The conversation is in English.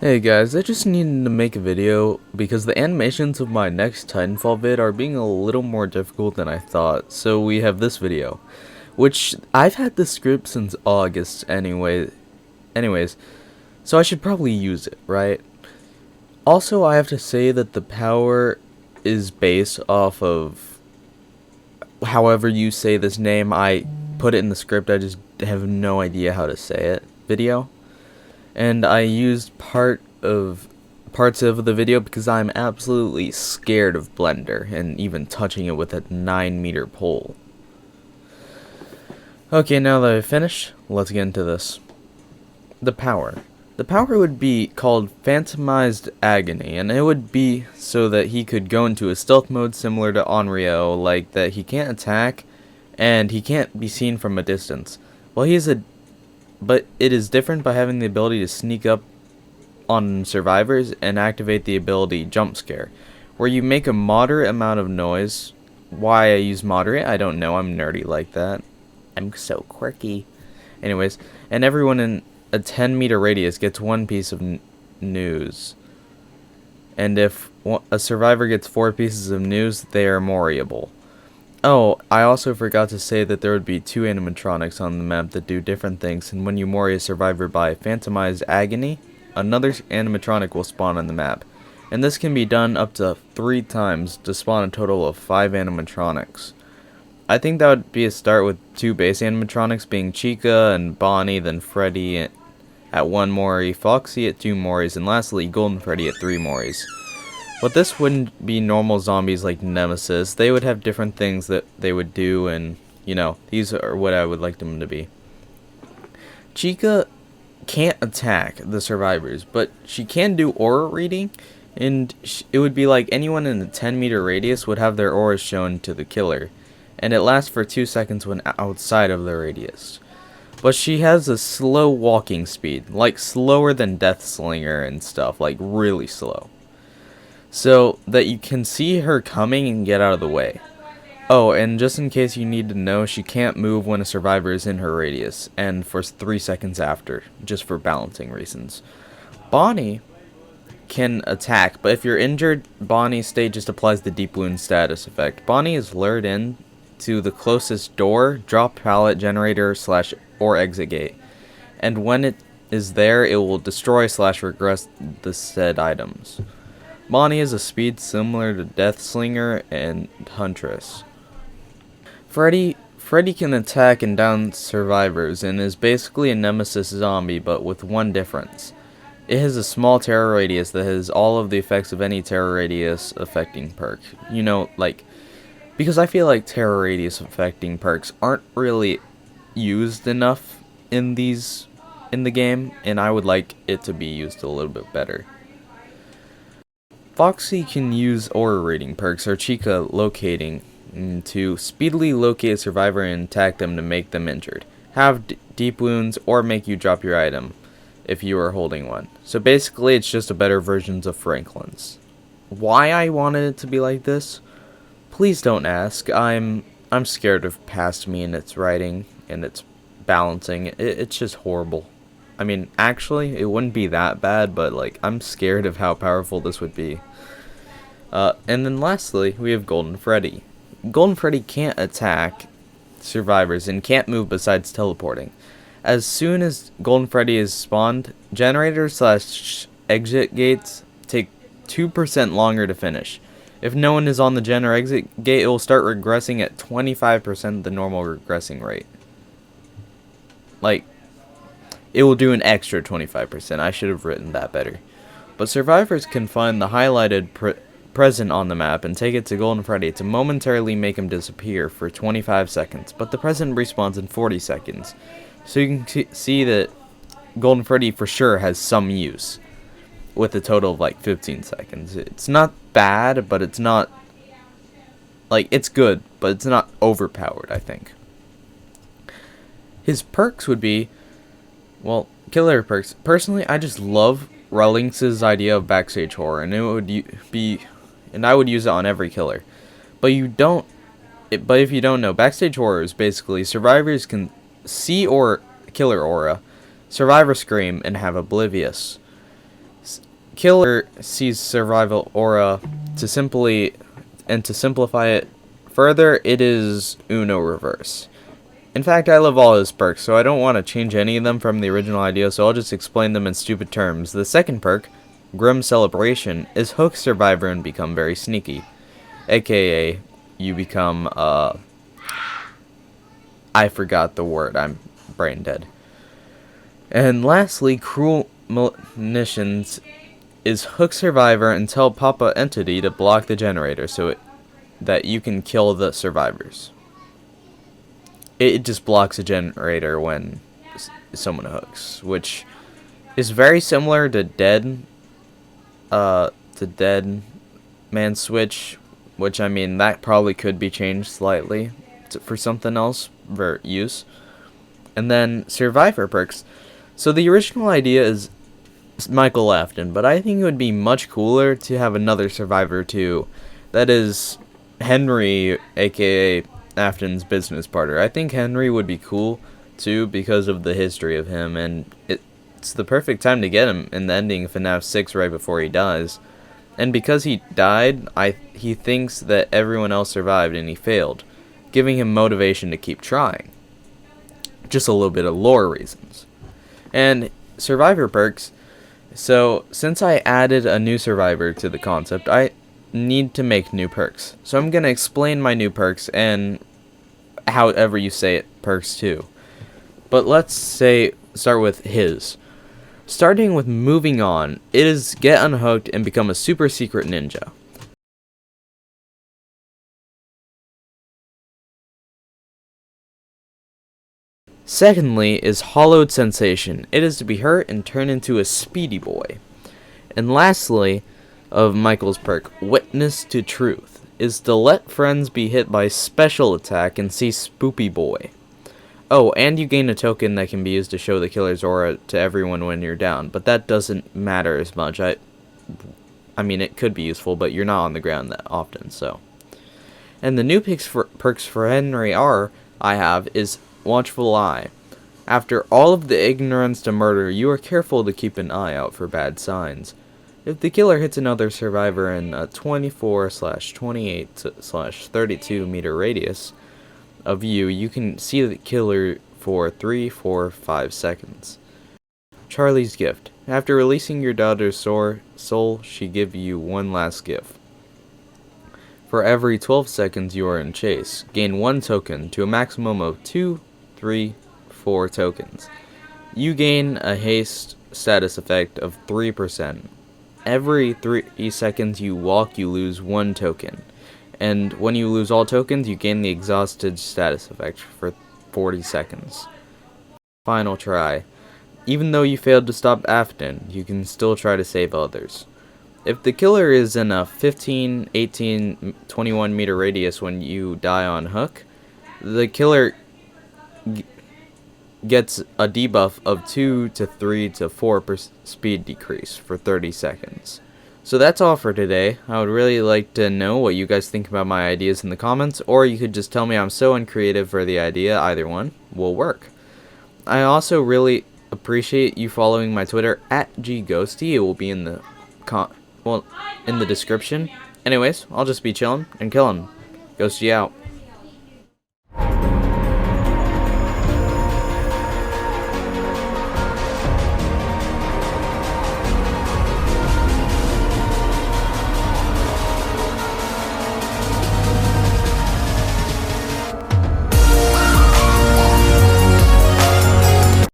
Hey guys, I just needed to make a video because the animations of my next Titanfall vid are being a little more difficult than I thought, so we have this video, which I've had the script since August anyways, so I should probably use it, right? Also, I have to say that the power is based off of however you say this name. I put it in the script, I just have no idea how to say it, video. And I used parts of the video because I'm absolutely scared of Blender and even touching it with a 9-meter pole. Okay, now that I've finished, let's get into this. The power. The power would be called Phantomized Agony, and it would be so that he could go into a stealth mode similar to Onryo, like that he can't attack and he can't be seen from a distance. But it is different by having the ability to sneak up on survivors and activate the ability Jump Scare, where you make a moderate amount of noise. Why I use moderate, I don't know. I'm nerdy like that. I'm so quirky. Anyways, and everyone in a 10-meter radius gets one piece of news. And if a survivor gets 4 pieces of news, they are moriable. Oh, I also forgot to say that there would be 2 animatronics on the map that do different things, and when you mori a survivor by Phantomized Agony, another animatronic will spawn on the map. And this can be done up to 3 times to spawn a total of 5 animatronics. I think that would be a start with 2 base animatronics being Chica and Bonnie, then Freddy at 1 mori, Foxy at 2 moris, and lastly Golden Freddy at 3 moris. But this wouldn't be normal zombies like Nemesis. They would have different things that they would do, and, you know, these are what I would like them to be. Chica can't attack the survivors, but she can do aura reading, and it would be like anyone in the 10-meter radius would have their auras shown to the killer, and it lasts for 2 seconds when outside of the radius. But she has a slow walking speed, like slower than Deathslinger and stuff, like really slow, so that you can see her coming and get out of the way. Oh, and just in case you need to know, she can't move when a survivor is in her radius, and for 3 seconds after, just for balancing reasons. Bonnie can attack, but if you're injured, Bonnie's state just applies the deep wound status effect. Bonnie is lured in to the closest door, drop pallet, generator, / or exit gate, and when it is there, it will destroy / regress the said items. Bonnie has a speed similar to Deathslinger and Huntress. Freddy can attack and down survivors and is basically a Nemesis zombie, but with one difference. It has a small terror radius that has all of the effects of any terror radius affecting perk. You know, like, because I feel like terror radius affecting perks aren't really used enough in the game, and I would like it to be used a little bit better. Foxy can use aura rating perks or Chica locating to speedily locate a survivor and attack them to make them injured, have deep wounds, or make you drop your item if you are holding one. So basically it's just a better versions of Franklin's. Why I wanted it to be like this? Please don't ask. I'm scared of past me and its writing and its balancing. It's just horrible. I mean, actually, it wouldn't be that bad, but, like, I'm scared of how powerful this would be. And then lastly, we have Golden Freddy. Golden Freddy can't attack survivors and can't move besides teleporting. As soon as Golden Freddy is spawned, generators / exit gates take 2% longer to finish. If no one is on the gen or exit gate, it will start regressing at 25% the normal regressing rate. Like, it will do an extra 25%. I should have written that better. But survivors can find the highlighted present on the map and take it to Golden Freddy to momentarily make him disappear for 25 seconds. But the present respawns in 40 seconds. So you can see that Golden Freddy for sure has some use, with a total of like 15 seconds. It's not bad, but it's not, like, it's good, but it's not overpowered, I think. His perks would be, well, killer perks. Personally, I just love Rellinx's idea of backstage horror, and I would use it on every killer. But if you don't know, backstage horror is basically survivors can see or killer aura, survivor scream, and have oblivious. Killer sees survival aura to simplify it further, it is Uno reverse. In fact, I love all his perks, so I don't want to change any of them from the original idea, so I'll just explain them in stupid terms. The second perk, Grim Celebration, is hook survivor and become very sneaky. AKA, you become, I forgot the word, I'm brain dead. And lastly, Cruel Munitions is hook survivor and tell Papa Entity to block the generator so that you can kill the survivors. It just blocks a generator when someone hooks, which is very similar to Dead Man Switch, which, I mean, that probably could be changed slightly for something else for use. And then Survivor perks. So the original idea is Michael Afton, but I think it would be much cooler to have another Survivor too. That is Henry, aka Afton's business partner. I think Henry would be cool too because of the history of him, and it's the perfect time to get him in the ending of FNAF 6 right before he dies. And because he died, he thinks that everyone else survived and he failed, giving him motivation to keep trying. Just a little bit of lore reasons. And Survivor perks. So, since I added a new survivor to the concept, I need to make new perks. So I'm going to explain my new perks and however you say it, perks too. But let's start with his. Starting with moving on, it is get unhooked and become a super secret ninja. Secondly is hollowed sensation. It is to be hurt and turn into a speedy boy. And lastly, of Michael's perk, Witness to Truth, is to let friends be hit by special attack and see Spoopy Boy. Oh, and you gain a token that can be used to show the killer's aura to everyone when you're down, but that doesn't matter as much. I mean, it could be useful, but you're not on the ground that often, so. And the new perks for Henry R. I have is Watchful Eye. After all of the ignorance to murder, you are careful to keep an eye out for bad signs. If the killer hits another survivor in a 24/28/32 meter radius of you, you can see the killer for 3, 4, 5 seconds. Charlie's gift. After releasing your daughter's soul, she gives you one last gift. For every 12 seconds you are in chase, gain 1 token to a maximum of 2, 3, 4 tokens. You gain a haste status effect of 3%. Every 3 seconds you walk, you lose 1 token. And when you lose all tokens, you gain the exhausted status effect for 40 seconds. Final try. Even though you failed to stop Afton, you can still try to save others. If the killer is in a 15, 18, 21 meter radius when you die on hook, the killer gets a debuff of 2 to 3 to 4 speed decrease for 30 seconds. So that's all for today. I would really like to know what you guys think about my ideas in the comments, or you could just tell me I'm so uncreative for the idea. Either one will work. I also really appreciate you following my Twitter @gghosty. It will be in the in the description. Anyways, I'll just be chilling and killing. Ghosty out.